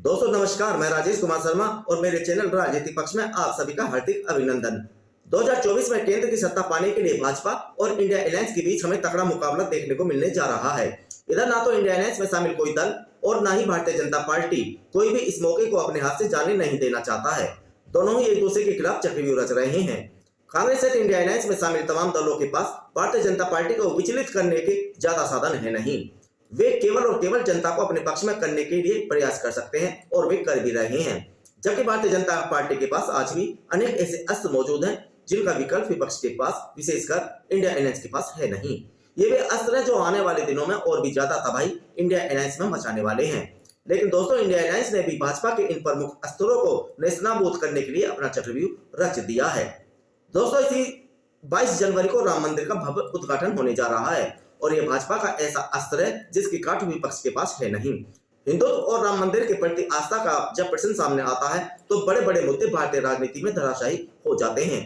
दोस्तों नमस्कार, मैं राजेश कुमार शर्मा और मेरे चैनल राजनीतिक पक्ष में आप सभी का हार्दिक अभिनंदन। 2024 में केंद्र की सत्ता पाने के लिए भाजपा और इंडिया अलायंस के बीच हमें तगड़ा मुकाबला देखने को मिलने जा रहा है। इधर ना तो इंडिया अलायंस में शामिल कोई दल और ना ही भारतीय जनता पार्टी कोई भी इस मौके को अपने हाथ से जाने नहीं देना चाहता है। दोनों ही एक दूसरे के खिलाफ चक्रव्यूह रच रहे हैं। कांग्रेस सहित इंडिया अलायंस में शामिल तमाम दलों के पास भारतीय जनता पार्टी को विचलित करने के ज्यादा साधन है नहीं। वे केवल और केवल जनता को अपने पक्ष में करने के लिए प्रयास कर सकते हैं और वे कर भी रहे हैं। जबकि भारतीय जनता पार्टी के पास आज भी अनेक ऐसे अस्त्र मौजूद हैं जिनका विकल्प विपक्ष के पास, विशेषकर इंडिया अलायंस के पास है नहीं। ये वे अस्त्र हैं जो आने वाले दिनों में और भी ज्यादा तबाही इंडिया अलायंस में मचाने वाले हैं। लेकिन दोस्तों, इंडिया अलायंस ने भी भाजपा के इन प्रमुख अस्त्रों को नेस्तनाबूद करने के लिए अपना चक्रव्यूह रच दिया है। दोस्तों, इसी 22 जनवरी को राम मंदिर का भव्य उद्घाटन होने जा रहा है और यह भाजपा का ऐसा अस्त्र है जिसकी काट विपक्ष के पास है नहीं। हिंदुत्व और राम मंदिर के प्रति आस्था का जब प्रश्न सामने आता है तो बड़े बड़े मुद्दे भारतीय राजनीति में धराशायी हो जाते हैं।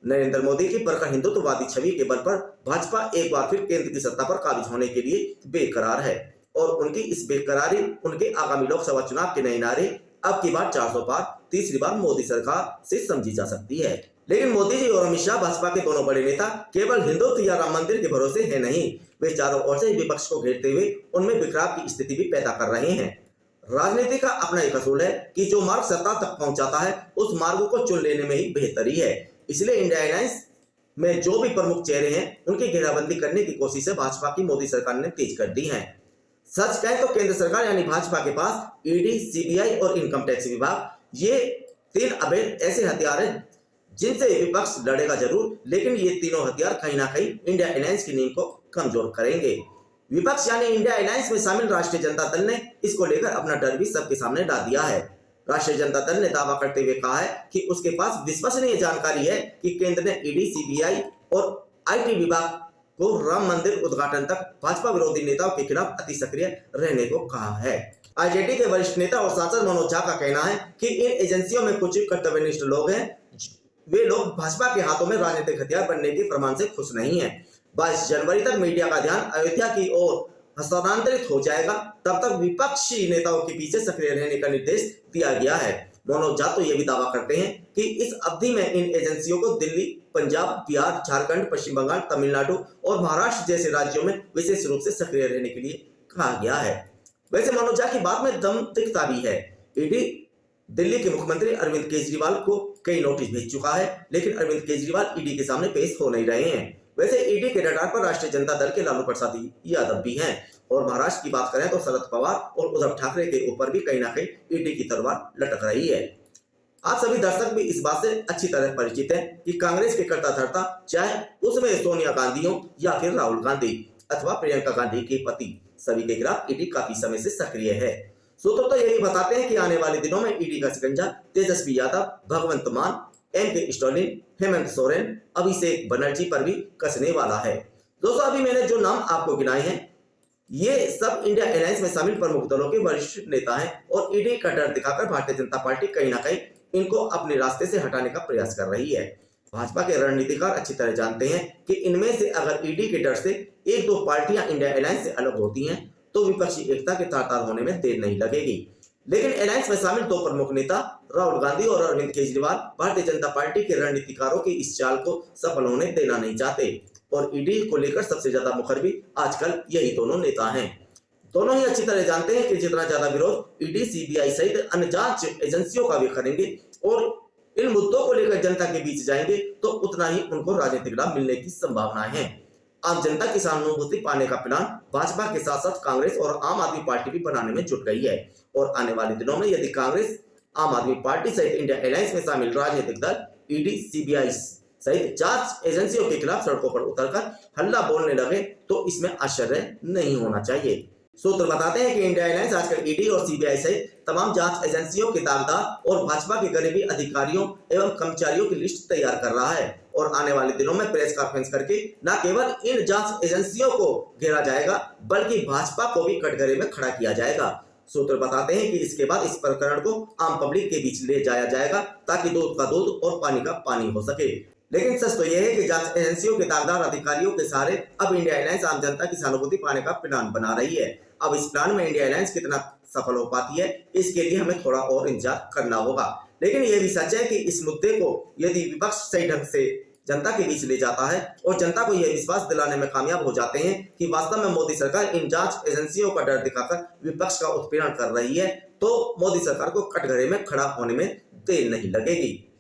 नरेंद्र मोदी की प्रखर हिंदुत्ववादी छवि के बल पर भाजपा एक बार फिर केंद्र की सत्ता पर काबिज होने के लिए बेकरार है और उनकी इस बेकरारी उनके आगामी लोकसभा चुनाव के नए नारे अब की बार 400 पार, तीसरी बार मोदी सरकार से समझी जा सकती है। लेकिन मोदी जी और अमित शाह, भाजपा के दोनों बड़े नेता, केवल हिंदुत्व या राम मंदिर के भरोसे है नहीं, वे चारों ओर से विपक्ष को घेरते हुए उनमें बिखराव की स्थिति भी पैदा कर रहे हैं। राजनीति का अपना एक असूल है कि जो मार्ग सत्ता तक पहुंचाता है उस मार्ग को चुन लेने में ही बेहतरी है। इसलिए इंडिया अलायंस में जो भी प्रमुख चेहरे हैं उनकी घेराबंदी करने की कोशिशें भाजपा की मोदी सरकार ने तेज कर दी है। सच कहें तो केंद्र सरकार यानी भाजपा के पास ईडी, सीबीआई और इनकम टैक्स विभाग, ये 3 अवैध ऐसे हथियार हैं जिनसे विपक्ष लड़ेगा जरूर, लेकिन ये तीनों हथियार कहीं ना कहीं इंडिया अलायंस की नींव को कमजोर करेंगे। विपक्ष यानी इंडिया अलायंस में शामिल राष्ट्रीय जनता दल ने इसको लेकर अपना डर भी सबके सामने डाल दिया है। राष्ट्रीय जनता दल ने दावा करते हुए कहा है कि उसके पास विश्वसनीय जानकारी है कि केंद्र ने ईडी, सीबीआई और आईटी विभाग को राम मंदिर उद्घाटन तक भाजपा विरोधी नेताओं के खिलाफ अति सक्रिय रहने को कहा है। आरजेडी के वरिष्ठ नेता और सांसद मनोज झा का कहना है कि इन एजेंसियों में कुछ कर्तव्यनिष्ठ लोग हैं। वे लोग भाजपा के हाथों में राजनीतिक हथियार बनने के प्रमाण से खुश नहीं है। 22 जनवरी तक मीडिया का ध्यान अयोध्या की ओर हस्तांतरित हो जाएगा, तब तक विपक्षी नेताओं के पीछे सक्रिय रहने का निर्देश दिया गया है। मनोज झा तो यह भी दावा करते हैं कि इस अवधि में इन एजेंसियों को दिल्ली, पंजाब, बिहार, झारखंड, पश्चिम बंगाल, तमिलनाडु और महाराष्ट्र जैसे राज्यों में विशेष रूप से सक्रिय रहने के लिए कहा गया है। वैसे मनोज झा की बात में दम दिखता भी है। ईडी दिल्ली के मुख्यमंत्री अरविंद केजरीवाल को कई नोटिस भेज चुका है, लेकिन अरविंद केजरीवाल ईडी के सामने पेश हो नहीं रहे हैं। वैसे ईडी के रडार पर राष्ट्रीय जनता दल के लालू प्रसाद यादव भी हैं और महाराष्ट्र की बात करें तो शरद पवार और उद्धव ठाकरे के ऊपर भी कहीं ना कहीं ईडी की तलवार लटक रही है। आप सभी दर्शक भी इस बात से अच्छी तरह परिचित हैं कि कांग्रेस के कर्ता धर्ता, चाहे उसमें सोनिया गांधी हो या फिर राहुल गांधी अथवा प्रियंका गांधी के पति, सभी के खिलाफ ईडी काफी समय से सक्रिय है। सूत्र तो यही बताते हैं कि आने वाले दिनों में ईडी का शिकंजा तेजस्वी यादव, भगवंत मान, एम.के. स्टालिन, हेमंत सोरेन, अभिषेक बनर्जी पर भी कसने वाला है। दोस्तों, अभी मैंने जो नाम आपको गिनाए हैं ये सब इंडिया अलायंस में शामिल प्रमुख दलों के वरिष्ठ नेता हैं और ईडी का डर दिखाकर भारतीय जनता पार्टी कहीं ना कहीं इनको अपने रास्ते से हटाने का प्रयास कर रही है। भाजपा के रणनीतिकार अच्छी तरह जानते हैं कि इनमें से अगर ईडी के डर से 1-2 पार्टियां इंडिया अलायंस से अलग होती हैं तो विपक्षी एकता के तार-तार होने में देर नहीं लगेगी। लेकिन अलायंस में शामिल 2 प्रमुख नेता राहुल गांधी और अरविंद केजरीवाल भारतीय जनता पार्टी के रणनीतिकारों की इस चाल को सफल होने देना नहीं चाहते और ईडी को लेकर सबसे ज्यादा मुखर भी आजकल यही दोनों नेता हैं। दोनों ही अच्छी तरह जानते हैं कि जितना ज्यादा विरोध ईडी, सीबीआई सहित अन्य जांच एजेंसियों का भी करेंगे और इन मुद्दों को लेकर जनता के बीच जाएंगे तो उतना ही उनको राजनीतिक लाभ मिलने की संभावनाएं हैं। आम जनता की सहानुभूति पाने का प्लान भाजपा के साथ साथ कांग्रेस और आम आदमी पार्टी भी बनाने में जुट गई है और आने वाले दिनों में यदि कांग्रेस, आम आदमी पार्टी सहित इंडिया अलायंस में शामिल राजनीतिक दल ईडी, सीबीआई सहित जांच एजेंसियों के खिलाफ सड़कों पर उतरकर हल्ला बोलने लगे तो इसमें आश्चर्य नहीं होना चाहिए। सूत्र बताते हैं कि इंडिया अलायंस आजकल ईडी और सीबीआई सहित तमाम जांच एजेंसियों के दागदार और भाजपा के करीबी अधिकारियों एवं कर्मचारियों की लिस्ट तैयार कर रहा है और आने वाले दिनों में प्रेस कॉन्फ्रेंस करके न केवल इन जांच एजेंसियों को घेरा जाएगा बल्कि भाजपा को भी कटघरे में खड़ा किया जाएगा। सूत्र बताते हैं कि इसके बाद इस प्रकरण को आम पब्लिक के बीच ले जाया जाएगा ताकि दूध का दूध और पानी का पानी हो सके। लेकिन सच तो यह है कि जांच एजेंसियों के दागदार अधिकारियों के सहारे अब इंडिया अलायंस आम जनता की सहानुभूति पाने का प्लान बना रही है। अब इस प्लान में इंडिया अलायंस कितना सफल हो पाती है, इसके लिए हमें थोड़ा और इंतजार करना होगा। लेकिन यह भी सच है कि इस मुद्दे को यदि विपक्ष सही ढंग से जनता के बीच ले जाता है और जनता को यह विश्वास दिलाने में कामयाब हो जाते हैं कि वास्तव में मोदी सरकार इन जांच एजेंसियों का डर दिखाकर विपक्ष का उत्पीड़न कर रही है, तो मोदी सरकार को कटघरे में खड़ा होने में देर नहीं लगेगी।